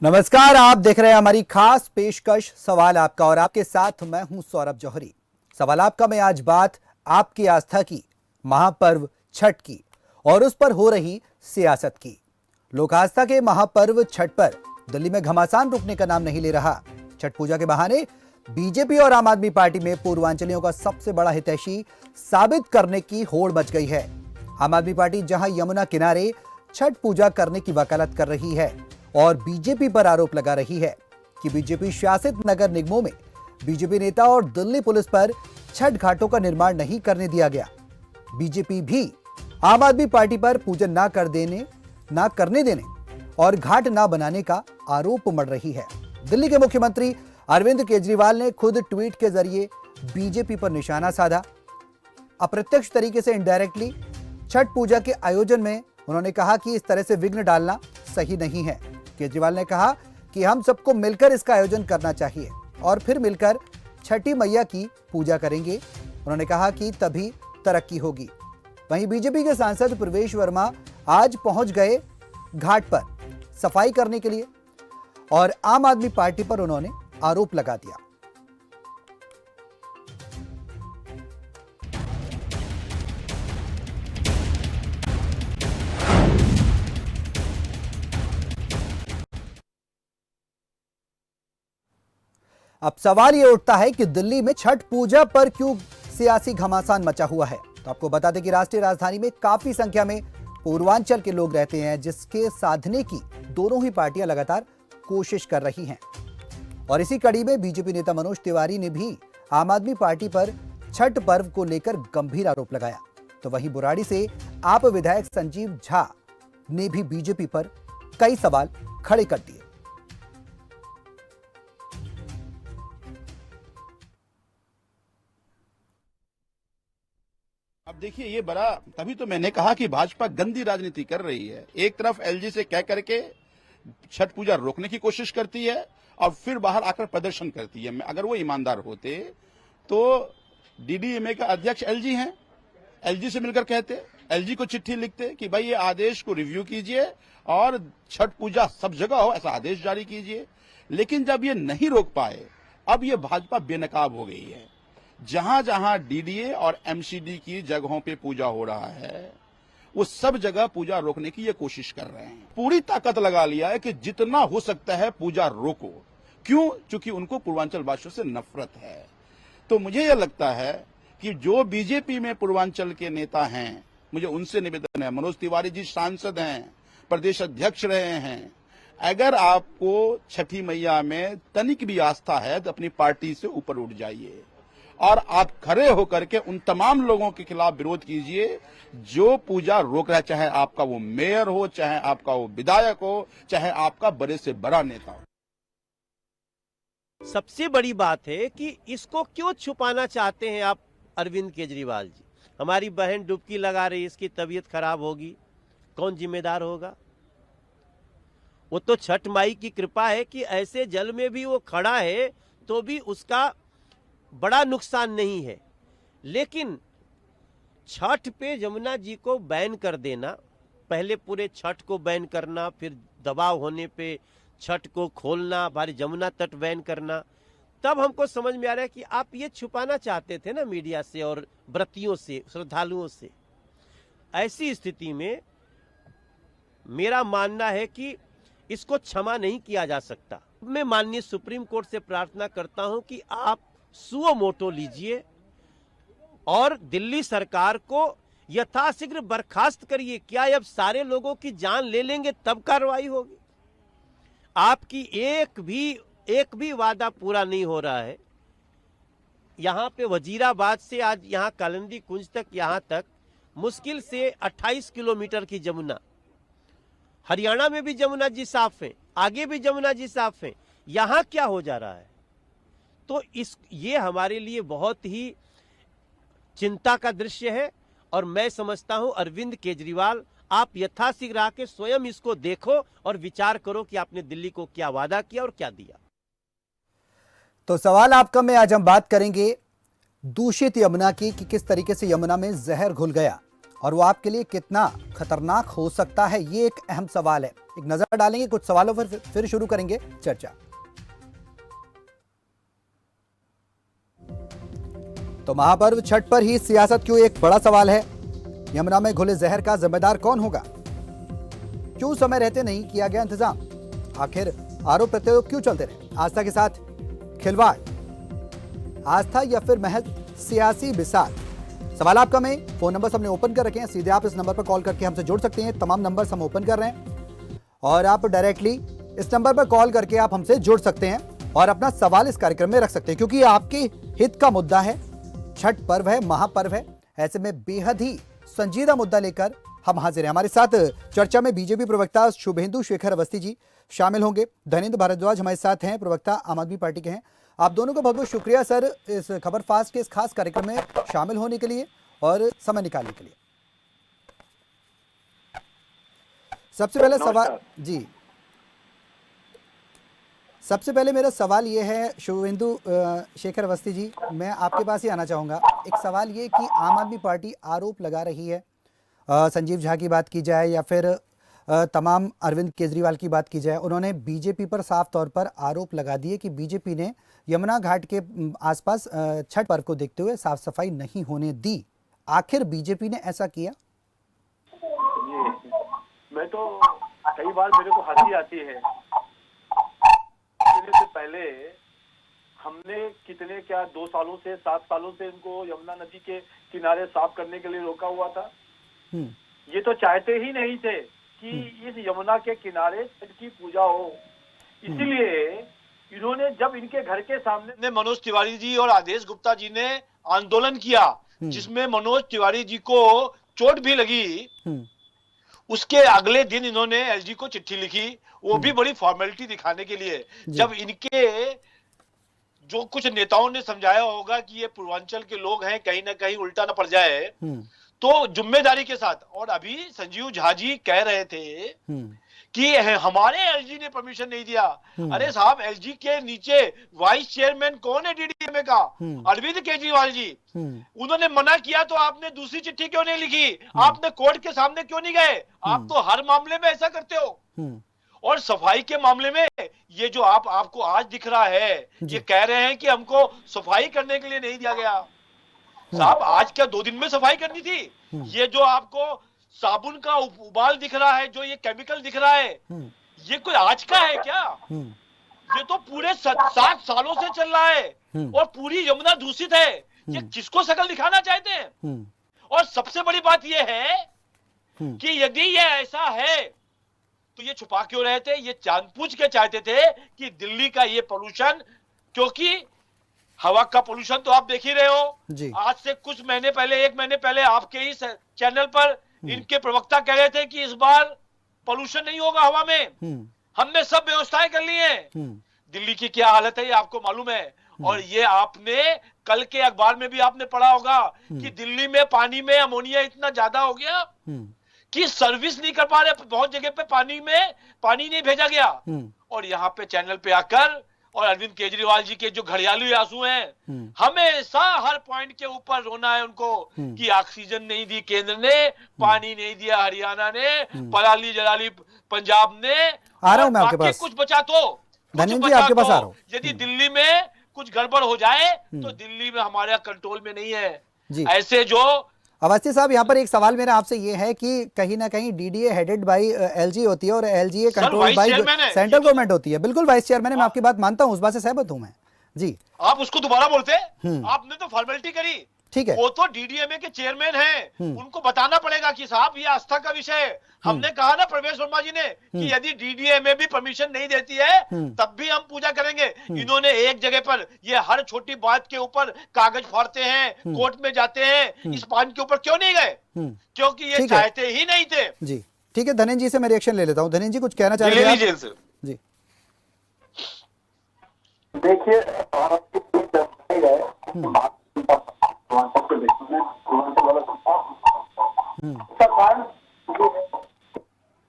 नमस्कार, आप देख रहे हैं हमारी खास पेशकश सवाल आपका और आपके साथ मैं हूं सौरभ जौहरी। सवाल आपका में आज बात आपकी आस्था की, महापर्व छठ की और उस पर हो रही सियासत की। लोक आस्था के महापर्व छठ पर दिल्ली में घमासान रुकने का नाम नहीं ले रहा। छठ पूजा के बहाने बीजेपी और आम आदमी पार्टी में पूर्वांचलियों का सबसे बड़ा हितैषी साबित करने की होड़ मच गई है। आम आदमी पार्टी जहां यमुना किनारे छठ पूजा करने की वकालत कर रही है और बीजेपी पर आरोप लगा रही है कि बीजेपी शासित नगर निगमों में बीजेपी नेता और दिल्ली पुलिस पर छठ घाटों का निर्माण नहीं करने दिया गया, बीजेपी भी आम आदमी पार्टी पर पूजन ना करने देने और घाट ना बनाने का आरोप मढ़ रही है। दिल्ली के मुख्यमंत्री अरविंद केजरीवाल ने खुद ट्वीट के जरिए बीजेपी पर निशाना साधा। अप्रत्यक्ष तरीके से इनडायरेक्टली छठ पूजा के आयोजन में उन्होंने कहा कि इस तरह से विघ्न डालना सही नहीं है। केजरीवाल ने कहा कि हम सबको मिलकर इसका आयोजन करना चाहिए और फिर मिलकर छठी मैया की पूजा करेंगे। उन्होंने कहा कि तभी तरक्की होगी। वहीं बीजेपी के सांसद प्रवेश वर्मा आज पहुंच गए घाट पर सफाई करने के लिए और आम आदमी पार्टी पर उन्होंने आरोप लगा दिया। अब सवाल यह उठता है कि दिल्ली में छठ पूजा पर क्यों सियासी घमासान मचा हुआ है। तो आपको बता दें कि राष्ट्रीय राजधानी में काफी संख्या में पूर्वांचल के लोग रहते हैं, जिसके साधने की दोनों ही पार्टियां लगातार कोशिश कर रही हैं। और इसी कड़ी में बीजेपी नेता मनोज तिवारी ने भी आम आदमी पार्टी पर छठ पर्व को लेकर गंभीर आरोप लगाया। तो वहीं बुराड़ी से आप विधायक संजीव झा ने भी बीजेपी पर कई सवाल खड़े कर दिए। अब देखिए, ये बड़ा, तभी तो मैंने कहा कि भाजपा गंदी राजनीति कर रही है। एक तरफ एलजी से कह करके छठ पूजा रोकने की कोशिश करती है और फिर बाहर आकर प्रदर्शन करती है। अगर वो ईमानदार होते तो डीडीएमए का अध्यक्ष एलजी हैं, एलजी से मिलकर कहते, एलजी को चिट्ठी लिखते कि भाई ये आदेश को रिव्यू कीजिए और छठ पूजा सब जगह हो, ऐसा आदेश जारी कीजिए। लेकिन जब ये नहीं रोक पाए, अब ये भाजपा बेनकाब हो गई है। जहां जहां डीडीए और एमसीडी की जगहों पे पूजा हो रहा है, वो सब जगह पूजा रोकने की ये कोशिश कर रहे हैं। पूरी ताकत लगा लिया है कि जितना हो सकता है पूजा रोको। क्यों? क्योंकि उनको पूर्वांचल वासियों से नफरत है। तो मुझे यह लगता है कि जो बीजेपी में पूर्वांचल के नेता हैं, मुझे उनसे निवेदन है, मनोज तिवारी जी सांसद हैं, प्रदेश अध्यक्ष रहे हैं, अगर आपको छठी मैया में तनिक भी आस्था है तो अपनी पार्टी से ऊपर उठ जाइए और आप खड़े होकर के उन तमाम लोगों के खिलाफ विरोध कीजिए जो पूजा रोक रहा है, चाहे आपका वो मेयर हो, चाहे आपका वो विधायक हो, चाहे आपका बड़े से बड़ा नेता हो। सबसे बड़ी बात है कि इसको क्यों छुपाना चाहते हैं आप अरविंद केजरीवाल जी। हमारी बहन डुबकी लगा रही, इसकी तबीयत खराब होगी, कौन जिम्मेदार होगा? वो तो छठ माई की कृपा है कि ऐसे जल में भी वो खड़ा है तो भी उसका बड़ा नुकसान नहीं है। लेकिन छठ पे यमुना जी को बैन कर देना, पहले पूरे छठ को बैन करना, फिर दबाव होने पे छठ को खोलना, हमारे यमुना तट बैन करना, तब हमको समझ में आ रहा है कि आप ये छुपाना चाहते थे ना मीडिया से और व्रतियों से, श्रद्धालुओं से। ऐसी स्थिति में मेरा मानना है कि इसको क्षमा नहीं किया जा सकता। मैं माननीय सुप्रीम कोर्ट से प्रार्थना करता हूं कि आप सुओ मोटो लीजिए और दिल्ली सरकार को यथाशीघ्र बर्खास्त करिए। क्या अब सारे लोगों की जान ले लेंगे तब कार्रवाई होगी? आपकी एक भी वादा पूरा नहीं हो रहा है। यहां पे वजीराबाद से आज यहां कालिंदी कुंज तक, यहां तक मुश्किल से 28 किलोमीटर की यमुना। हरियाणा में भी यमुना जी साफ है, आगे भी यमुना जी साफ है, यहां क्या हो जा रहा है? तो ये हमारे लिए बहुत ही चिंता का दृश्य है और मैं समझता हूं अरविंद केजरीवाल, आप यथाशीघ्र आके स्वयं इसको देखो और विचार करो कि आपने दिल्ली को क्या वादा किया और क्या दिया। तो सवाल आपका में आज हम बात करेंगे दूषित यमुना की कि किस तरीके से यमुना में जहर घुल गया और वो आपके लिए कितना खतरनाक हो सकता है, ये एक अहम सवाल है। एक नजर डालेंगे कुछ सवालों पर, फिर शुरू करेंगे चर्चा। तो महापर्व छठ पर ही सियासत क्यों एक बड़ा सवाल है। यमुना में घुले जहर का जिम्मेदार कौन होगा? क्यों समय रहते नहीं किया गया इंतजाम? आखिर आरोप प्रत्यारोप क्यों चलते रहे? आस्था के साथ खिलवाड़, आस्था या फिर महज सियासी बिसात? सवाल आपका में फोन नंबर हमने ओपन कर रखे हैं, सीधे आप इस नंबर पर कॉल करके हमसे जुड़ सकते हैं। तमाम नंबर हम ओपन कर रहे हैं और आप डायरेक्टली इस नंबर पर कॉल करके आप हमसे जुड़ सकते हैं और अपना सवाल इस कार्यक्रम में रख सकते हैं, क्योंकि आपके हित का मुद्दा है। छठ पर्व है, महापर्व है, ऐसे में बेहद ही संजीदा मुद्दा लेकर हम हाजिर हैं। हमारे साथ चर्चा में बीजेपी प्रवक्ता शुभेंदु शेखर अवस्थी जी शामिल होंगे। धनेंद्र भारद्वाज हमारे साथ हैं, प्रवक्ता आम आदमी पार्टी के हैं। आप दोनों का बहुत बहुत शुक्रिया सर, इस खबर फास्ट के इस खास कार्यक्रम में शामिल होने के लिए और समय निकालने के लिए। सबसे पहले सवाल जी, सबसे पहले मेरा सवाल ये है शुभेंदु शेखर अवस्थी जी, मैं आपके पास ही आना चाहूँगा। एक सवाल ये कि आम आदमी पार्टी आरोप लगा रही है, संजीव झा की बात की जाए या फिर तमाम अरविंद केजरीवाल की बात की जाए, उन्होंने बीजेपी पर साफ तौर पर आरोप लगा दिए कि बीजेपी ने यमुना घाट के आसपास छठ पर्व को देखते हुए साफ सफाई नहीं होने दी। आखिर बीजेपी ने ऐसा किया? मैं तो कई बार मेरे को हंसी आती है। से पहले हमने कितने 2 सालों से 7 सालों से इनको यमुना नदी के किनारे साफ करने के लिए रोका हुआ था। ये तो चाहते ही नहीं थे कि इस यमुना के किनारे छठ की पूजा हो, इसलिए इन्होंने जब इनके घर के सामने मनोज तिवारी जी और आदेश गुप्ता जी ने आंदोलन किया, जिसमें मनोज तिवारी जी को चोट भी लगी, उसके अगले दिन इन्होंने एलजी को चिट्ठी लिखी, वो भी बड़ी फॉर्मेलिटी दिखाने के लिए। जब इनके जो कुछ नेताओं ने समझाया होगा कि ये पूर्वांचल के लोग हैं, कहीं ना कहीं उल्टा ना पड़ जाए, तो जिम्मेदारी के साथ। और अभी संजीव झा जी कह रहे थे कि हमारे एलजी ने परमिशन नहीं दिया। अरे साहब, एलजी के नीचे वाइस चेयरमैन कौन है डीडीएमए का? अरविंद केजरीवाल जी। उन्होंने मना किया तो आपने दूसरी चिट्ठी क्यों नहीं लिखी? आपने कोर्ट के सामने क्यों नहीं गए? आप तो हर मामले में ऐसा करते हो। और सफाई के मामले में ये जो आपको आज दिख रहा है, ये कह रहे हैं कि हमको सफाई करने के लिए नहीं दिया गया। साहब, आज क्या 2 दिन में सफाई करनी थी? ये जो आपको साबुन का उबाल दिख रहा है, जो ये केमिकल दिख रहा है, ये कोई आज का है क्या? ये तो पूरे 7 सालों से चल रहा है और पूरी यमुना दूषित है। ये किसको शकल दिखाना चाहते हैं? और सबसे बड़ी बात ये है कि यदि ये ऐसा है तो ये छुपा क्यों रहे थे? ये जानबूझ के चाहते थे कि दिल्ली का ये पोल्यूशन, क्योंकि हवा का पोल्यूशन तो आप देख ही रहे हो। आज से कुछ महीने पहले, 1 महीने पहले आपके ही चैनल पर इनके प्रवक्ता कह रहे थे कि इस बार पोल्यूशन नहीं होगा हवा में, हमने सब व्यवस्थाएं कर ली हैं। दिल्ली की क्या हालत है ये आपको मालूम है। और ये आपने कल के अखबार में भी आपने पढ़ा होगा कि दिल्ली में पानी में अमोनिया इतना ज्यादा हो गया कि सर्विस नहीं कर पा रहे, बहुत जगह पे पानी नहीं भेजा गया। और यहाँ पे चैनल पे आकर और अरविंद केजरीवाल जी के जो घड़ियाली आंसू हैं, हमेशा हर पॉइंट के ऊपर रोना है उनको कि ऑक्सीजन नहीं दी केंद्र ने, पानी नहीं दिया हरियाणा ने, पराली जलाली पंजाब ने। आ रहा हूं मैं आपके पास, कुछ बचा तो धनेंद्र जी आपके पास आ रहा हूं। यदि दिल्ली में कुछ गड़बड़ हो जाए तो दिल्ली में हमारे कंट्रोल में नहीं है। ऐसे जो अवस्थी साहब, यहाँ पर एक सवाल मेरा आपसे ये है कि कहीं ना कहीं डीडीए हेडेड बाय एलजी होती है और एलजीए कंट्रोल बाय सेंट्रल गवर्नमेंट होती है। बिल्कुल वाइस चेयरमैन है, मैं आपकी बात मानता हूँ, उस बात से सहमत हूँ मैं जी। आप उसको दोबारा बोलते हैं, आपने तो फॉर्मेलिटी करी, ठीक है। वो तो डीडीएमए के चेयरमैन हैं, उनको बताना पड़ेगा कि साहब ये आस्था का विषय है। हमने कहा ना प्रवेश वर्मा जी ने कि यदि डीडीएमए भी परमिशन नहीं देती है तब भी हम पूजा करेंगे। इन्होंने एक जगह पर ये हर छोटी बात के ऊपर कागज फाड़ते हैं, कोर्ट में जाते हैं, इस बात के ऊपर क्यों नहीं गए? क्योंकि ये चाहते ही नहीं थे। जी ठीक है, धनेंद्र जी से मैं रिएक्शन ले लेता हूँ। धनेंद्र जी कुछ कहना चाह रहे हैं जेल से? जी देखिए,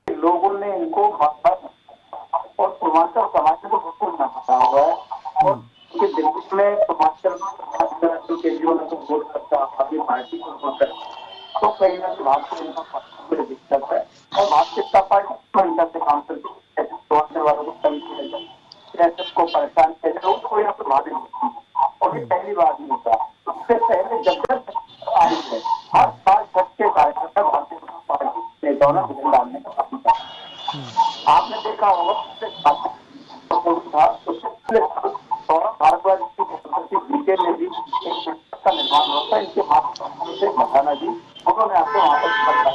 लोगों ने इनको और पूर्वांचल समाज को बिल्कुल न पता हुआ है और दिल्ली में पूर्वांचल केजरीवाल को वोट करता, अपनी पार्टी को वोट करता, तो कहीं लगेगा कि भारतीय जनता पार्टी को दिक्कत है और भारतीय जनता पार्टी तरीका से काम करती है, जैसे वालों को तंग किया जाए, जैसे को परेशान किया जाए, उसको यहाँ प्रभावित होती है। और ये पहली बात नहीं होता, इससे पहले जब जब आई है हर साल छठ के कार्यकर्ता भारतीय जनता पार्टी नेताओं ने विजन डालने का काम किया। आपने देखा होगा भारद्वाज की बीते में भी एक का निर्माण होता है, इनके माध्यम से मथाना जी उन्होंने आपको वहां पर बताया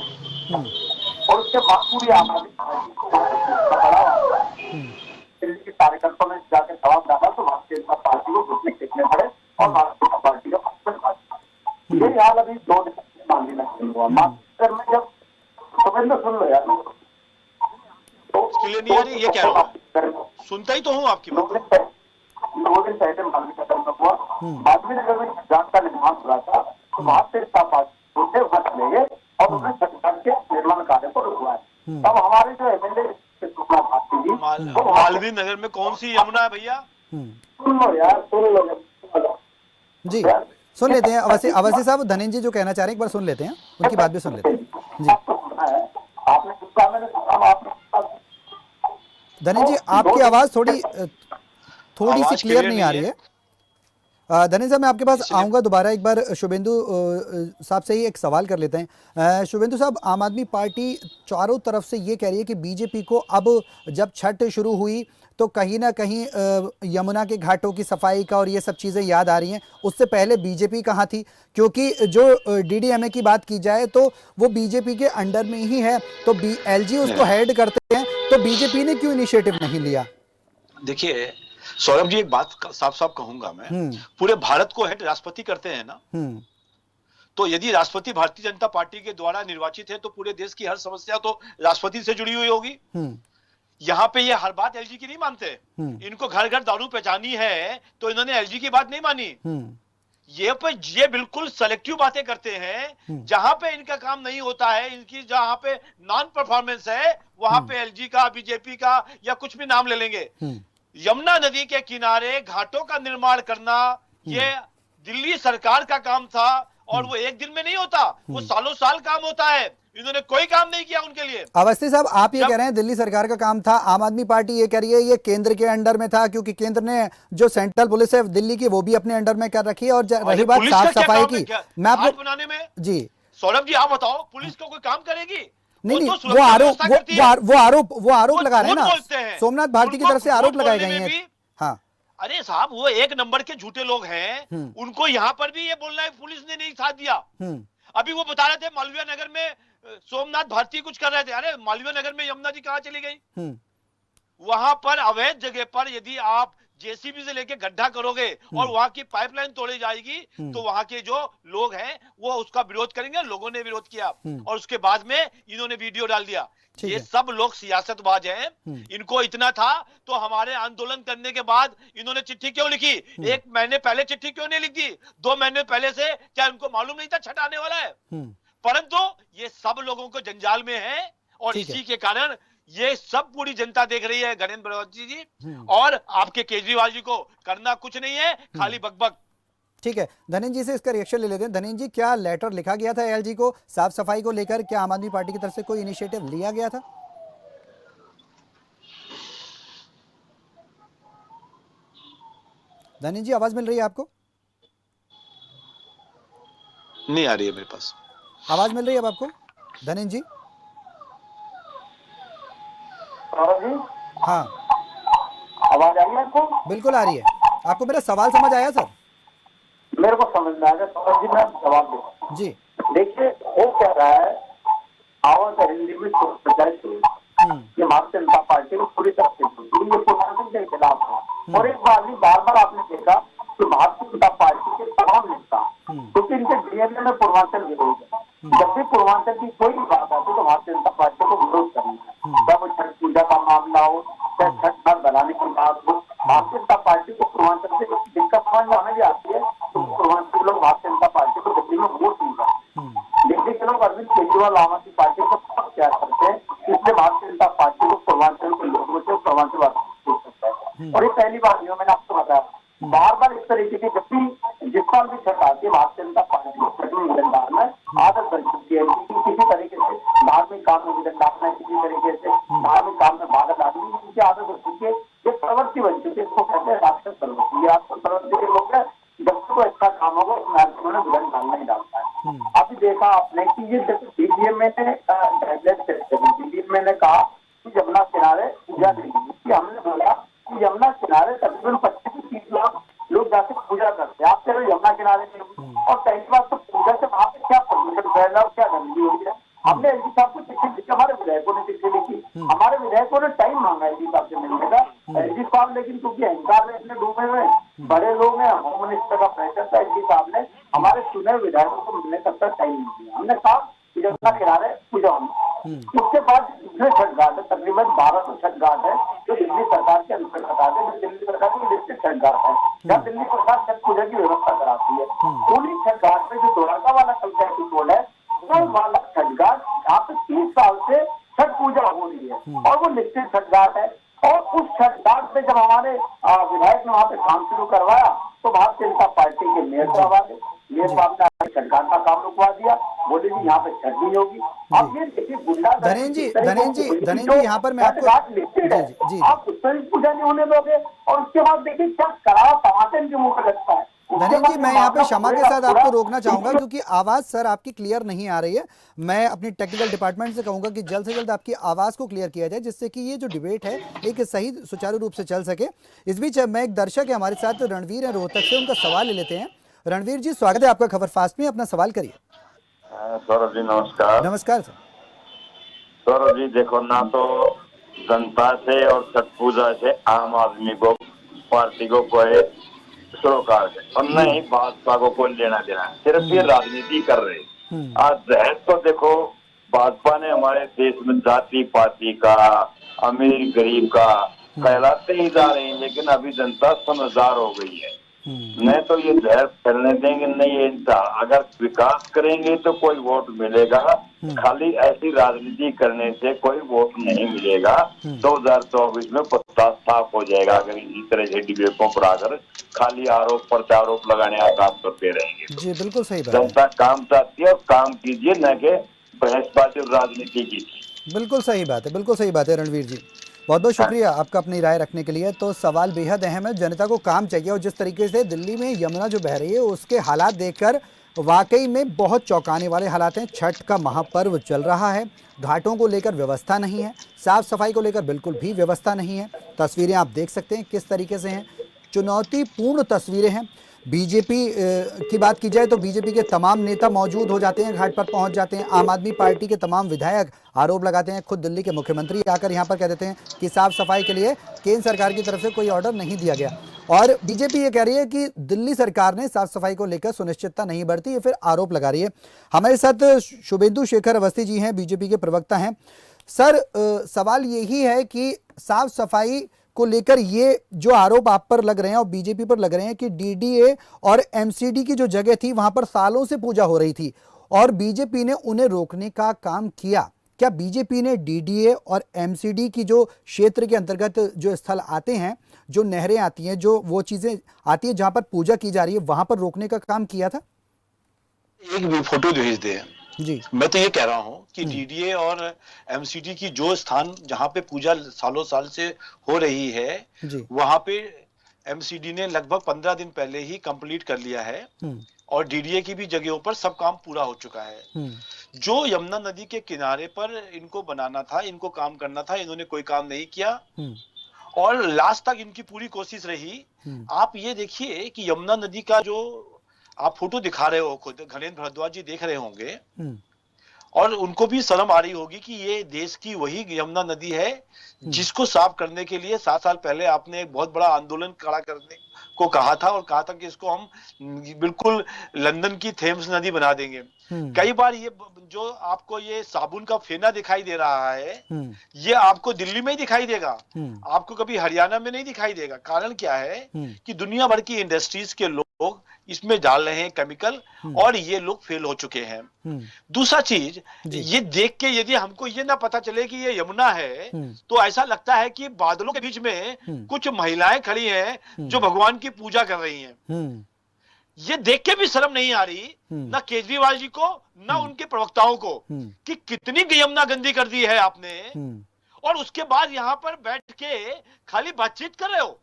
और उसके बाद पूरी आबादी दिल्ली के कार्यकर्ताओं ने जाकर जवाब डाला तो भारतीय जनता पार्टी को घुटने टेकने पड़े और भारतीय जनता पार्टी का यही हाल अभी 2 दिन मान लेना शुरू हुआ। मास्टर में जब सुविंदर सुन लो यार, क्लियर नहीं आ रही, ये क्या हुआ? सुनता ही तो हूँ आपकी बात। 2 दिन पहले मालवीय नगर में हुआ, मालवीय नगर में जांच का निर्माण हो रहा था तो भारतीय जनता पार्टी उसे वहां चले गए और उन्हें सरकार के निर्माण कार्य को रुकवाया। तब हमारे जो एमएलए भारती जी मालवीय नगर में कौन सी यमुना है भैया? सुन लो यार, सुन लो जी, सुन लेते हैं अवस्थी साहब, धनेंद्र जी जो कहना चाह रहे हैं एक बार सुन लेते हैं, उनकी बात भी सुन लेते हैं जी। आपने जिसका मैंने धनेंद्र जी आपकी आवाज थोड़ी सी क्लियर नहीं आ रही है। धनेंद्र साहब मैं आपके पास आऊंगा दोबारा, एक बार शुभेंदु साहब से ही एक सवाल कर लेते हैं। शुभेंदु साहब, आम आदमी पार्टी चारों तरफ से ये कह रही है कि बीजेपी को अब जब छठ शुरू हुई तो कहीं ना कहीं यमुना के घाटों की सफाई का और ये सब चीज़ें याद आ रही हैं। उससे पहले बीजेपी कहाँ थी? क्योंकि जो डीडीएमए की बात की जाए तो वो बीजेपी के अंडर में ही है, तो एलजी उसको हेड करते हैं, तो बीजेपी ने क्यों इनिशिएटिव नहीं लिया? देखिए सौरभ जी, एक बात साफ साफ कहूंगा मैं, पूरे भारत को हेड राष्ट्रपति करते हैं ना, तो यदि राष्ट्रपति भारतीय जनता पार्टी के द्वारा निर्वाचित है तो पूरे देश की हर समस्या तो राष्ट्रपति से जुड़ी हुई होगी। यहाँ पे ये हर बात एलजी की नहीं मानते। इनको घर घर दारू पहचानी है तो इन्होंने एलजी की बात नहीं मानी। ये बिल्कुल सेलेक्टिव बातें करते हैं। जहां पे इनका काम नहीं होता है, इनकी जहां पे नॉन परफॉर्मेंस है, वहां पे एलजी का, बीजेपी का या कुछ भी नाम ले लेंगे। यमुना नदी के किनारे घाटों का निर्माण करना ये दिल्ली सरकार का काम था और वो एक दिन में नहीं होता, वो सालों साल काम होता है। इन्होंने कोई काम नहीं किया उनके लिए। अवस्थी साहब, आप ये कह रहे हैं दिल्ली सरकार का काम था, आम आदमी पार्टी ये कह रही है ये केंद्र के अंडर में था, क्योंकि केंद्र ने जो सेंट्रल पुलिस है दिल्ली की वो भी अपने अंडर में कर रखी है। और रही बात साफ सफाई की, मैं आपको बनाने में जी सौरभ जी आप बताओ, पुलिस को कोई काम करेगी? नहीं, वो आरोप लगा रहे हैं ना, सोमनाथ भारती की तरफ से आरोप लगाए गए हैं। हाँ, अरे साहब, वो एक नंबर के झूठे लोग हैं। उनको यहाँ पर भी ये बोलना है पुलिस ने नहीं साथ दिया। अभी वो बता रहे थे मालवीय नगर में सोमनाथ भारती कुछ कर रहे थे। अरे मालवीय नगर में यमुना जी कहाँ चली गई? वहां पर अवैध जगह पर यदि आप जेसीबी से लेके गड्ढा करोगे और वहां की पाइपलाइन तोड़ी जाएगी तो वहां के जो लोग हैं वो उसका विरोध करेंगे। लोगों ने विरोध किया और उसके बाद में इन्होंने वीडियो डाल दिया। ये सब लोग सियासतबाज हैं। इनको इतना था तो हमारे आंदोलन करने के बाद इन्होंने चिट्ठी क्यों लिखी? 1 महीने पहले चिट्ठी क्यों नहीं लिख दी? 2 महीने पहले से क्या इनको मालूम नहीं था छठ आने वाला है? परंतु ये सब लोगों को जंजाल में है और इसी के कारण ये सब पूरी जनता देख रही है गणेंद्र बड़ौती जी और आपके केजरीवाल जी को करना कुछ नहीं है, खाली बकबक। ठीक है, धनेंद्र जी से इसका रिएक्शन ले लेते हैं। धनेंद्र जी, क्या लेटर लिखा गया था एलजी को साफ सफाई को लेकर? क्या आम आदमी पार्टी की तरफ से कोई इनिशिएटिव लिया गया था? धनेंद्र जी, आवाज मिल रही है आपको? नहीं आ रही है मेरे पास। आवाज मिल रही है अब आपको धनेंद्र जी? हाँ, आवाज आ रही है आपको? बिल्कुल आ रही है। आपको मेरा सवाल समझ आया सर? मेरे को समझ में आ गया सर जी, मैं जवाब दूँ जी। देखिए वो कह रहा है आवाज हिंदी में ये भारतीय जनता पार्टी को पूरी तरह से ये पूर्वांचल के खिलाफ है। और एक बार भी बार बार आपने देखा कि भारतीय जनता पार्टी के तमाम नेता, क्योंकि इनके डीएनए में पूर्वांचल विरोध है, जब भी पूर्वांचल की कोई भी बात आती तो भारतीय जनता पार्टी को विरोध करना है। चाहे वो छठ पूजा का मामला हो, चाहे छठ घाट बनाने की बात हो, भारतीय जनता पार्टी को पूर्वांचल से दिक्कत समझ में हमें भी आती है। तो पूर्वांचल के लोग भारतीय जनता पार्टी को दिल्ली में वोट नहीं करते, दिल्ली के लोग अरविंद केजरीवाल आम आदमी पार्टी को क्या करते हैं, इसलिए भारतीय जनता पार्टी को पूर्वांचल के लोगों से पूर्वांचल सकता है। और ये पहली बात नहीं, मैंने आपको बताया बार बार इस तरीके की जब भी जिस साल भी छठ आती है भारतीय जनता पार्टी को छठ में डालना है आदत बन चुकी है। इनकी आदत हो चुकी है, ये प्रवृत्ति बन चुकी है, इसको कहते हैं राक्षस प्रवृत्ति। ये आपको प्रवृत्ति के लोग हैं, जब तक कोई अच्छा काम होगा उसमें उन्होंने बुलंद डालना ही डालता है। अभी देखा आपने कि ये जैसे डीडीएमए ने डीडीएमए ने कहा कि यमुना किनारे पूजा देंगे, हमने बोला कि यमुना किनारे तकरीबन 25 से 30 लाख लोग जाके पूजा करते हैं, आप चलो यमुना किनारे में, और पहली बात तो पूजा से वहां पे क्या प्रदूषण फैल रहा है, क्या गंदगी हो रही है। हमने एलजी साहब को चिट्ठी लिखी, हमारे विधायकों ने चिट्ठी लिखी, हमारे विधायकों ने टाइम मांगा एलजी साहब से मिलने का। एलजी साहब लेकिन क्योंकि अहंकार में इतने डूबे हुए, बड़े लोग हैं, होम मिनिस्टर का प्रेशर था, एलजी साहब ने हमारे चुने विधायकों को मिलने तक का टाइम नहीं दिया। हमने कहा कि यमुना किनारे पूजा होनी। उसके बाद दूसरे छठ घाट है, तकरीबन 1200 छठ घाट है जो दिल्ली सरकार के अंतर्गत आते हैं, दिल्ली सरकार की लिस्टेड छठ घाट है जहाँ दिल्ली सरकार छठ पूजा की व्यवस्था कराती है। उन्हीं छठ घाट में जो द्वारका वाला कल्चर बोर्ड है, वो वाला छठ घाट जहाँ पे 30 साल से छठ पूजा हो रही है और वो लिस्टेड छठ घाट है। और उस छठ घाट पे जब हमारे विधायक ने वहाँ पे काम शुरू करवाया तो भारतीय जनता पार्टी के मेयर साहब आ गए, मेयर साहब ने छठ घाट का काम रुकवा दिया, बोले जी यहाँ पे छठ नहीं होगी। अब ये देखिए गुंडा धनेन जी यहाँ पर मैं आपको घाट लिस्टेड है, आप उस पर पूजा नहीं होने दोगे। और उसके बाद देखिए क्या करारा टमाटर इनके मुंह पे लगता है। धनेन जी मैं यहाँ पे क्षमा के साथ आपको रोकना चाहूंगा क्योंकि आवाज सर आपकी क्लियर नहीं आ रही है। मैं अपनी टेक्निकल डिपार्टमेंट से कहूंगा कि जल्द से जल्द आपकी आवाज को क्लियर किया जाए जिससे कि ये जो डिबेट है एक सही सुचारू रूप से चल सके। इस बीच मैं एक दर्शक है हमारे साथ रणवीर है रोहतक से, उनका सवाल ले लेते हैं। रणवीर जी स्वागत है आपका खबर फास्ट में, अपना सवाल करिए। सौरभ जी नमस्कार। नमस्कार सर। सौरभ जी देखो, ना तो जनता से और छठ पूजा से आम आदमी को पार्टी को कोई सरोकार है और न ही भाजपा को कोई लेना देना है, सिर्फ ये राजनीति कर रहे। आज जहर तो देखो, भाजपा ने हमारे देश में जाति पाति का, अमीर गरीब का कहलाते ही जा रहे हैं, लेकिन अभी जनता समझदार हो गई है। नहीं तो ये जहर फैलने देंगे नहीं, ये अगर विकास करेंगे तो कोई वोट मिलेगा, खाली ऐसी राजनीति करने से कोई वोट नहीं मिलेगा। 2024 में पत्ता साफ हो जाएगा अगर इसी तरह से डिबेटों पर आकर खाली आरोप प्रत्यारोप लगाने का काम करते रहेंगे। जी बिल्कुल सही बात। जनता काम चाहती है और काम कीजिए, न कि बहसबाजी और राजनीति कीजिए। बिल्कुल सही बात है, बिल्कुल सही बात है रणवीर जी, बहुत बहुत शुक्रिया आपका अपनी राय रखने के लिए। तो सवाल बेहद अहम है, जनता को काम चाहिए और जिस तरीके से दिल्ली में यमुना जो बह रही है उसके हालात देखकर वाकई में बहुत चौंकाने वाले हालात हैं। छठ का महापर्व चल रहा है, घाटों को लेकर व्यवस्था नहीं है, साफ सफाई को लेकर बिल्कुल भी व्यवस्था नहीं है। तस्वीरें आप देख सकते हैं किस तरीके से हैं, चुनौतीपूर्ण तस्वीरें हैं। बीजेपी की बात की जाए तो बीजेपी के तमाम नेता मौजूद हो जाते हैं, घाट पर पहुंच जाते हैं। आम आदमी पार्टी के तमाम विधायक आरोप लगाते हैं, खुद दिल्ली के मुख्यमंत्री आकर यहां पर कह देते हैं कि साफ सफाई के लिए केंद्र सरकार की तरफ से कोई ऑर्डर नहीं दिया गया। और बीजेपी ये कह रही है कि दिल्ली सरकार ने साफ सफाई को लेकर सुनिश्चितता नहीं बरती, ये फिर आरोप लगा रही है। हमारे साथ शुभेंदु शेखर अवस्थी जी हैं, बीजेपी के प्रवक्ता हैं। सर सवाल यही है कि साफ सफाई को लेकर ये जो आरोप आप पर लग रहे हैं और बीजेपी पर लग रहे हैं कि डीडीए और एमसीडी की जो जगह थी वहां पर सालों से पूजा हो रही थी और बीजेपी ने उन्हें रोकने का काम किया, क्या बीजेपी ने डीडीए और एमसीडी की जो क्षेत्र के अंतर्गत जो स्थल आते हैं, जो नहरें आती हैं, जो वो चीजें आती हैं जहां पर पूजा की जा रही है, वहां पर रोकने का काम किया था? एक भी फोटो भेज दे जी। मैं तो ये कह रहा हूँ कि डीडीए और एमसीडी की जो स्थान जहाँ पे पूजा सालों साल से हो रही है, वहां पे एमसीडी ने लगभग 15 दिन पहले ही कंप्लीट कर लिया है और डीडीए की भी जगहों पर सब काम पूरा हो चुका है। जो यमुना नदी के किनारे पर इनको बनाना था, इनको काम करना था, इन्होंने कोई काम नहीं किया और लास्ट तक इनकी पूरी कोशिश रही। आप ये देखिए कि यमुना नदी का जो आप फोटो दिखा रहे हो, खुद घनेन्द्र भारद्वाज जी देख रहे होंगे और उनको भी शर्म आ रही होगी कि ये देश की वही यमुना नदी है जिसको साफ करने के लिए 7 साल पहले आपने एक बहुत बड़ा आंदोलन खड़ा करने को कहा था और कहा था कि इसको हम बिल्कुल लंदन की थेम्स नदी बना देंगे। कई बार ये जो आपको ये साबुन का फेना दिखाई दे रहा है, ये आपको दिल्ली में ही दिखाई देगा, आपको कभी हरियाणा में नहीं दिखाई देगा। कारण क्या है कि दुनिया भर की इंडस्ट्रीज के लोग इसमें डाल रहे हैं केमिकल और ये लोग फेल हो चुके हैं। दूसरा चीज, ये देख के यदि हमको ये ना पता चले कि ये यमुना है तो ऐसा लगता है कि बादलों के बीच में कुछ महिलाएं खड़ी हैं जो भगवान की पूजा कर रही हैं। ये देख के भी शर्म नहीं आ रही ना केजरीवाल जी को ना उनके प्रवक्ताओं को कि कितनी यमुना गंदी कर दी है आपने और उसके बाद यहाँ पर बैठ के खाली बातचीत कर रहे हो।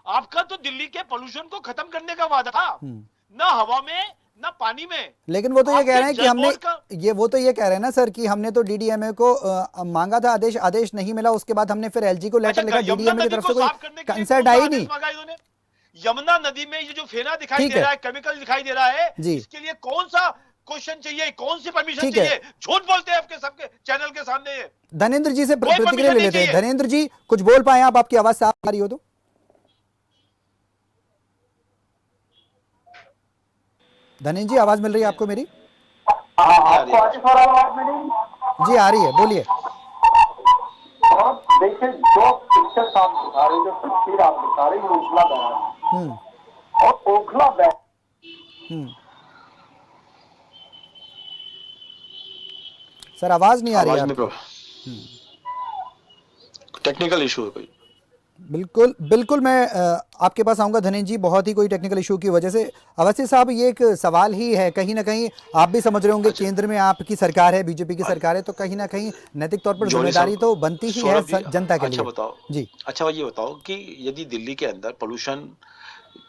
आपका तो दिल्ली के पोल्यूशन को खत्म करने का वादा था, ना हवा में ना पानी में। लेकिन वो तो ये कह रहे हैं कि हमने वो तो ये कह रहे हैं ना सर कि हमने तो डीडीएमए को मांगा था, आदेश नहीं मिला, उसके बाद हमने फिर एलजी को लेटर लिखा, डीडीएमए की तरफ से कोई कंसर्ट आई नहीं। यमुना नदी में ये जो फेना दिखाई दे रहा है, केमिकल दिखाई दे रहा है, इसके लिए कौन सा क्वेश्चन चाहिए, कौन सी परमिशन चाहिए? झूठ बोलते हैं आपके सबके चैनल के सामने। धनेंद्र जी से प्रतिक्रिया ले लेते हैं। धनेंद्र जी कुछ बोल पाए आप, आपकी आवाज साफ आ रही हो तो? धनेंद्र जी आवाज मिल रही है आपको मेरी? जी आ रही है, बोलिए। देखिए जो पिक्चर आप दिखा रहे, जो तस्वीर आप दिखा रहे, ओखला बैराज और ओखला बैराज। सर आवाज नहीं आ रही है। टेक्निकल इशू है कोई? बिल्कुल मैं आपके पास आऊंगा धनेंद्र जी, बहुत ही कोई टेक्निकल इशू की वजह से। अवस्थी साहब ये एक सवाल ही है, कहीं ना कहीं आप भी समझ रहे होंगे, केंद्र में आपकी सरकार है, बीजेपी की सरकार है, तो कहीं ना कहीं नैतिक तौर पर जिम्मेदारी तो बनती ही है जनता के लिए। अच्छा बताओ जी, अच्छा ये बताओ कि यदि दिल्ली के अंदर पोल्यूशन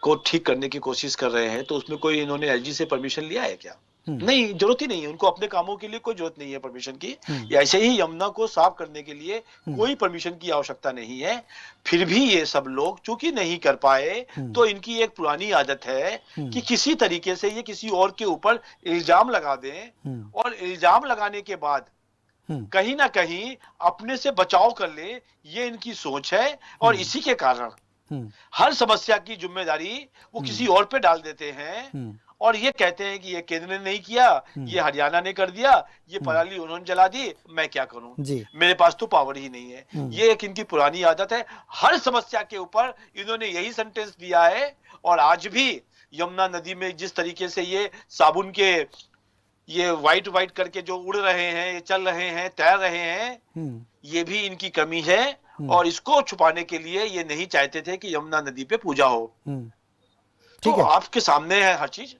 को ठीक करने की कोशिश कर रहे हैं तो उसमें कोई इन्होंने एलजी से परमिशन लिया है क्या? नहीं, जरूरत ही नहीं है उनको, अपने कामों के लिए कोई जरूरत नहीं है परमिशन की। ऐसे ही यमुना को साफ करने के लिए कोई परमिशन की आवश्यकता नहीं है। फिर भी ये सब लोग चूंकि नहीं कर पाए, तो इनकी एक पुरानी आदत है कि किसी तरीके से ये किसी और के ऊपर इल्जाम लगा दें, और इल्जाम लगाने के बाद कहीं ना कहीं अपने से बचाव कर ले, ये इनकी सोच है। और इसी के कारण हर समस्या की जिम्मेदारी वो किसी और पे डाल देते हैं, और ये कहते हैं कि ये केंद्र ने नहीं किया, ये हरियाणा ने कर दिया, ये पराली उन्होंने जला दी, मैं क्या करूं, मेरे पास तो पावर ही नहीं है। ये एक इनकी पुरानी आदत है, हर समस्या के ऊपर इन्होंने यही सेंटेंस दिया है। और आज भी यमुना नदी में जिस तरीके से ये साबुन के ये वाइट करके जो उड़ रहे हैं, ये चल रहे हैं, तैर रहे हैं, ये भी इनकी कमी है। और इसको छुपाने के लिए ये नहीं चाहते थे कि यमुना नदी पे पूजा हो। तो आपके सामने है हर चीज।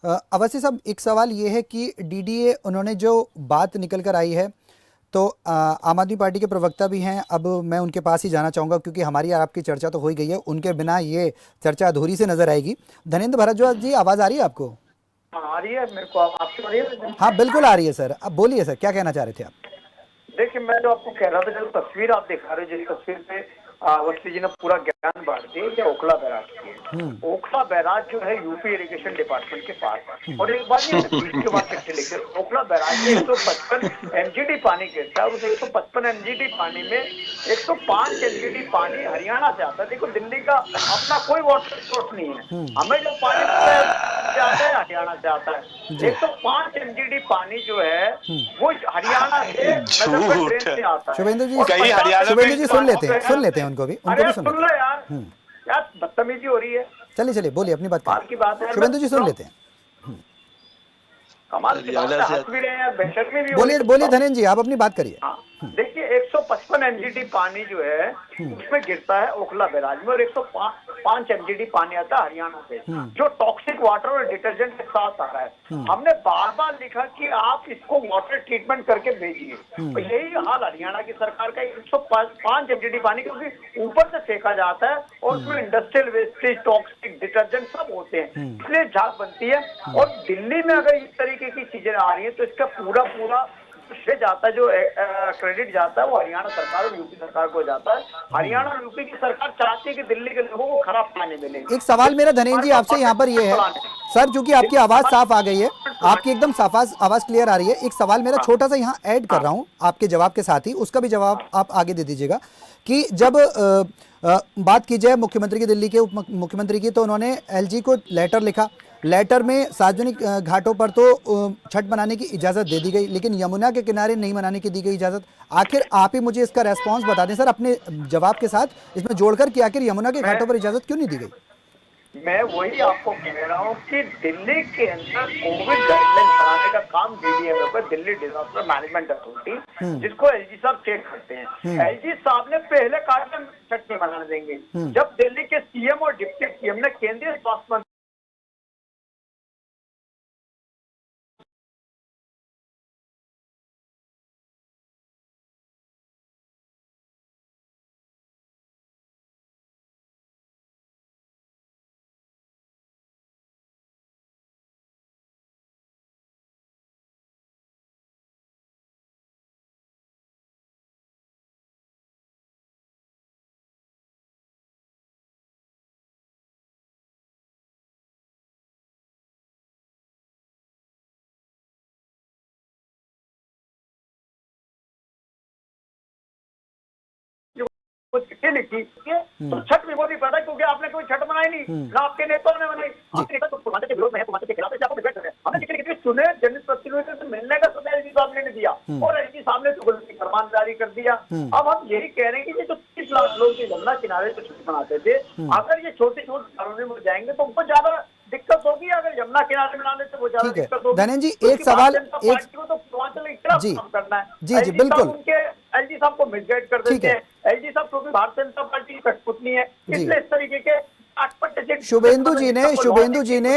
अवस्थी साहब एक सवाल ये है कि डीडीए उन्होंने जो बात निकल कर आई है, तो आम आदमी पार्टी के प्रवक्ता भी हैं, अब मैं उनके पास ही जाना चाहूँगा क्योंकि हमारी और आपकी चर्चा तो हो ही गई है, उनके बिना ये चर्चा अधूरी से नजर आएगी। धनेंद्र भारद्वाज जी आवाज़ आ रही है आपको? आ रही है मेरे को, आपकी आ रही है? हाँ बिल्कुल आ रही है सर, अब बोलिए सर, क्या कहना चाह रहे थे आप? देखिए मैं जो आपको कह रहा था, जो तस्वीर आप दिखा रहे हो, जिस तस्वीर पे अवस्थी जी ने पूरा ज्ञान बांट दिया कि ओखला बैराज की। ओखला बैराज जो है यूपी इरिगेशन डिपार्टमेंट के पास। और एक बात ये के बाद चिट्ठी लिखे, ओखला बैराज में 155 एमजीडी पानी गिरता है, और उस 155 एमजीडी पानी में 105 एमजीडी पानी हरियाणा से आता है। देखो दिल्ली का अपना कोई वाटर सोर्स नहीं है, हमें जो पानी आता है हरियाणा से आता है। 105 एमजीडी पानी जो है वो हरियाणा से आता है। शुभेंद्र जी सुन लेते हैं उनको भी सुन लो यार, क्या बदतमीजी हो रही है। चलिए बोलिए अपनी बात की बात है, शुभेंद्र जी सुन लेते हैं। कमाल की बात है, हंस भी रहे हैं यार, बेशक में भी। बोलिए धनेंद्र जी आप अपनी बात करिए। देखिए 155 एमजीडी पानी जो है उसमें गिरता है ओखला बैराज में, और 105 एमजीडी पानी आता है हरियाणा से, जो टॉक्सिक वाटर और डिटर्जेंट के साथ आ रहा है। हमने बार बार लिखा कि आप इसको वाटर ट्रीटमेंट करके भेजिए, तो यही हाल हरियाणा की सरकार का। 105 एमजीडी पानी क्योंकि ऊपर से फेंका जाता है, और उसमें इंडस्ट्रियल वेस्टेज, टॉक्सिक डिटर्जेंट सब होते हैं, इसलिए झाग बनती है। और दिल्ली में अगर इस तरीके की चीजें आ रही है, तो इसका पूरा श्रेय जाता है, जो क्रेडिट जाता है वो हरियाणा सरकार और यूपी सरकार को जाता है। हरियाणा और यूपी की सरकार चाहती है कि दिल्ली के लोगों को खराब पानी मिले। एक सवाल मेरा धनेंद्र जी आपसे यहाँ पर ये है सर, चूंकि आपकी आवाज साफ आ गई है, आपकी एकदम साफ आवाज क्लियर आ रही है, एक सवाल मेरा छोटा सा यहाँ ऐड कर रहा हूँ आपके जवाब के साथ ही, उसका भी जवाब आप आगे दे दीजिएगा कि जब बात की जाए मुख्यमंत्री की, दिल्ली के उप मुख्यमंत्री की, तो उन्होंने एलजी को लेटर लिखा, लेटर में सार्वजनिक घाटों पर तो छठ मनाने की इजाज़त दे दी गई, लेकिन यमुना के किनारे नहीं मनाने की दी गई इजाज़त। आखिर आप ही मुझे इसका रेस्पॉन्स बता दें सर, अपने जवाब के साथ इसमें जोड़कर कि आखिर यमुना के घाटों पर इजाज़त क्यों नहीं दी गई? मैं वही आपको कह रहा हूँ कि दिल्ली के अंदर कोविड गाइडलाइन बनाने का काम डीडीएमए पर, दिल्ली डिजास्टर मैनेजमेंट अथॉरिटी, जिसको एलजी साहब चेक करते हैं। एलजी साहब ने पहले कहा छठ नहीं मनाने देंगे, जब दिल्ली के सीएम और डिप्टी सीएम ने केंद्रीय स्वास्थ्य मंत्री कुछ चिट्ठी लिखी तो छठ विरोधी पैदा, क्योंकि आपने कोई छठ मनाई नहीं, ना आपके नेताओं ने मनाई। आपके नेता तो पूर्वांचल के विरोध में है, पूर्वांचल के खिलाफ है, आपको डिबेट कर रहे हैं। हमने चिट्ठी लिखी, चुने जनप्रतिनिधियों से मिलने का समय एलजी साहब ने नहीं दिया और एलजी साहब ने तो गलती फरमान जारी कर दिया। अब हम यही कह रहे हैं कि ये जो 30 लाख लोग यमुना किनारे पे छठ मनाते थे, अगर ये छोटे छोटे कॉलोनी में जाएंगे तो उनको ज्यादा दिक्कत होगी। अगर यमुना किनारे मनाने से वो ज्यादा दिक्कत होगी। धनेन जी, एक सवाल पार्टी को तो पूर्वांचल की तरफ काम करना है। जी बिल्कुल, उनके एलजी साहब को मिसगाइड कर देते हैं। एलजी साहब क्योंकि भारतीय जनता पार्टी की कठपुतली है, इसलिए इस तरीके के शुभेंदु जी ने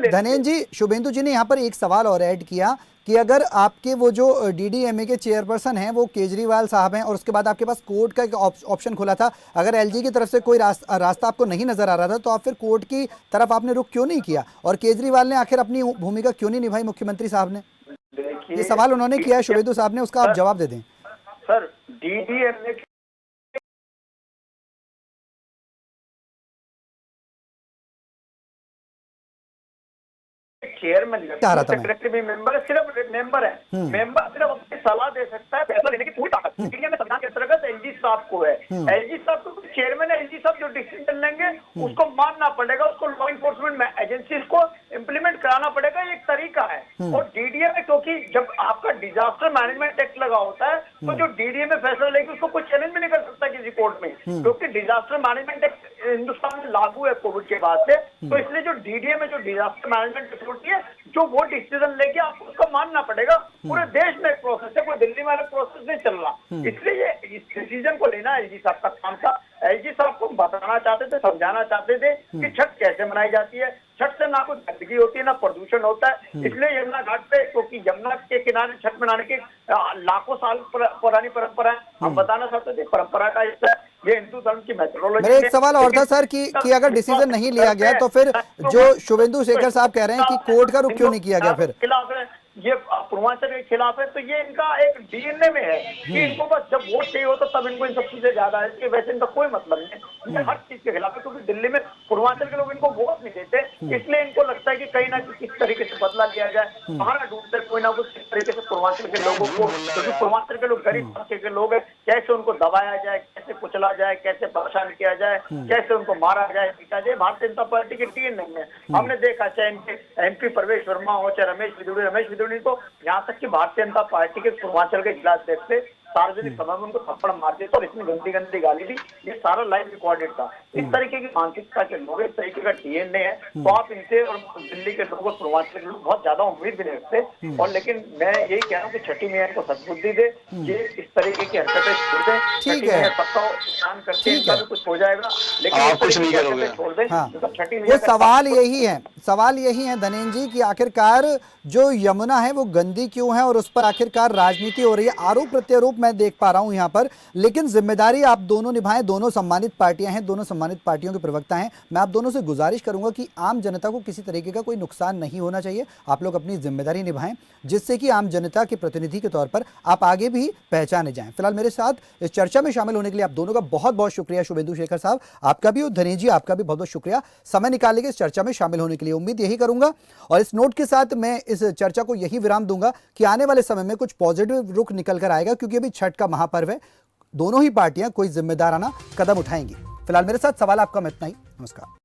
धनेन जी, शुभेंदु जी ने यहाँ पर एक सवाल और ऐड किया कि अगर आपके वो जो डीडीएमए के चेयरपर्सन हैं वो केजरीवाल साहब हैं और उसके बाद आपके पास कोर्ट का एक ऑप्शन खुला था, अगर एलजी की तरफ से कोई रास्ता आपको नहीं नजर आ रहा था तो आप फिर कोर्ट की तरफ आपने रुख क्यों नहीं किया और केजरीवाल ने आखिर अपनी भूमिका क्यों नहीं निभाई मुख्यमंत्री साहब ने? ये सवाल उन्होंने किया है शुभेंदु साहब ने, उसका आप जवाब दे दें। सर, डीडीएमए चेयरमैन सेक्रेटरी भी मेंबर है, सिर्फ मेंबर है। मेंबर सिर्फ अपनी सलाह दे सकता है, फैसला लेने की पूरी ताकत में संविधान के अंतर्गत एलजी साहब को है। एलजी साहब को चेयरमैन है, एलजी साहब जो डिसीजन लेंगे उसको मानना पड़ेगा, उसको लॉ इन्फोर्समेंट एजेंसीज को इम्प्लीमेंट कराना पड़ेगा, ये एक तरीका है। और डीडीएमए, क्योंकि जब आपका डिजास्टर मैनेजमेंट एक्ट लगा होता है तो जो डीडीएमए फैसला लेगी उसको कोई चैलेंज भी नहीं कर सकता किसी कोर्ट में, क्योंकि डिजास्टर मैनेजमेंट एक्ट हिंदुस्तान में लागू है कोविड के बाद से। तो इसलिए जो डीडीएमए, जो डिजास्टर मैनेजमेंट अथॉरिटी है, जो वो डिसीजन लेके आपको उसको मानना पड़ेगा। पूरे देश में एक प्रोसेस है, कोई दिल्ली में प्रोसेस नहीं चल रहा, इसलिए ये इस डिसीजन को लेना एलजी साहब का काम था। एलजी साहब को बताना चाहते थे, समझाना चाहते थे कि छठ कैसे मनाई जाती है। छठ से ना कोई गंदगी होती है, ना प्रदूषण होता है। इसलिए यमुना घाट पे, क्योंकि यमुना के किनारे छठ मनाने की लाखों साल पुरानी परंपरा है, हम बताना चाहते थे परंपरा का हिस्सा है ये हिंदू धर्म की मेथोडोलॉजी। मेरा एक सवाल और था सर कि अगर डिसीजन नहीं लिया गया तो फिर जो शुभेंदु शेखर साहब कह रहे हैं कि कोर्ट का रुख क्यों नहीं किया गया फिर? खिलाफ है, ये पूर्वांचल के खिलाफ है, तो ये इनका एक डीएनए में है कि इनको बस जब वोट चाहिए हो तो तब इनको इन सब चीजें ज्यादा है, इसके वैसे इनका कोई मतलब नहीं। ये हर चीज के खिलाफ है, क्योंकि दिल्ली में पूर्वांचल के लोग इनको वोट नहीं देते, इसलिए इनको लगता है कि कहीं ना किस तरीके से बदला लिया जाए, बहाना ढूंढते कोई ना कुछ इस तरीके से पूर्वांचल के लोगों को, क्योंकि पूर्वांचल के लोग गरीब तबके के लोग हैं, कैसे उनको दबाया जाए, कैसे कुचला जाए, कैसे परेशान किया जाए, कैसे उनको मारा जाए, पीटा जाए, भारतीय जनता पार्टी की टीम नहीं है। हमने देखा चाहे एमपी प्रवेश वर्मा हो, चाहे रमेश बिदुड़ी को, यहाँ तक कि भारतीय जनता पार्टी के पूर्वांचल के जिला अध्यक्ष थे, सार्वजनिक सभा में उनको थप्पड़ मार दिया और इसमें गंदी गंदी गाली दी, ये सारा लाइव रिकॉर्डेड था। इस तरीके की मानसिकता के लोग, इस तरीके का डीएनए है, तो आप इनसे और दिल्ली के लोगों, पूर्वांचल के लोग बहुत ज्यादा उम्मीद भी नहीं रखते। और लेकिन मैं यही कह रहा हूँ कि छठी मैया को सद्बुद्धि दे, ये इस तरीके की हरकतें छोड़ दें। ठीक है, पक्का स्नान करके इनका भी कुछ हो जाएगा, लेकिन कुछ नहीं करोगे, छोड़ दें। छठी वो सवाल यही है धनेन जी कि आखिरकार जो यमुना है वो गंदी क्यों है और उस पर आखिरकार राजनीति हो रही है, आरोप प्रत्यारोप मैं देख पा रहा हूं यहाँ पर, लेकिन जिम्मेदारी आप दोनों निभाएं, दोनों सम्मानित पार्टियां हैं, दोनों सम्मानित पार्टियों के प्रवक्ता हैं। मैं आप दोनों से गुजारिश करूंगा कि आम जनता को किसी तरीके का कोई नुकसान नहीं होना चाहिए, आप लोग अपनी जिम्मेदारी निभाएं जिससे कि आम जनता के प्रतिनिधि के तौर पर आप आगे भी पहचाने जाएं। फिलहाल मेरे साथ इस चर्चा में शामिल होने के लिए आप दोनों का बहुत बहुत शुक्रिया। शुभेंदु शेखर साहब आपका भी और धनेन जी आपका भी बहुत बहुत शुक्रिया समय निकालने के इस चर्चा में शामिल होने के लिए। उम्मीद यही करूंगा और इस नोट के साथ मैं इस चर्चा को यही विराम दूंगा कि आने वाले समय में कुछ पॉजिटिव रुख निकल कर आएगा, क्योंकि अभी छठ का महापर्व है, दोनों ही पार्टियां कोई जिम्मेदाराना कदम उठाएंगी। फिलहाल मेरे साथ सवाल आपका में इतना ही। नमस्कार।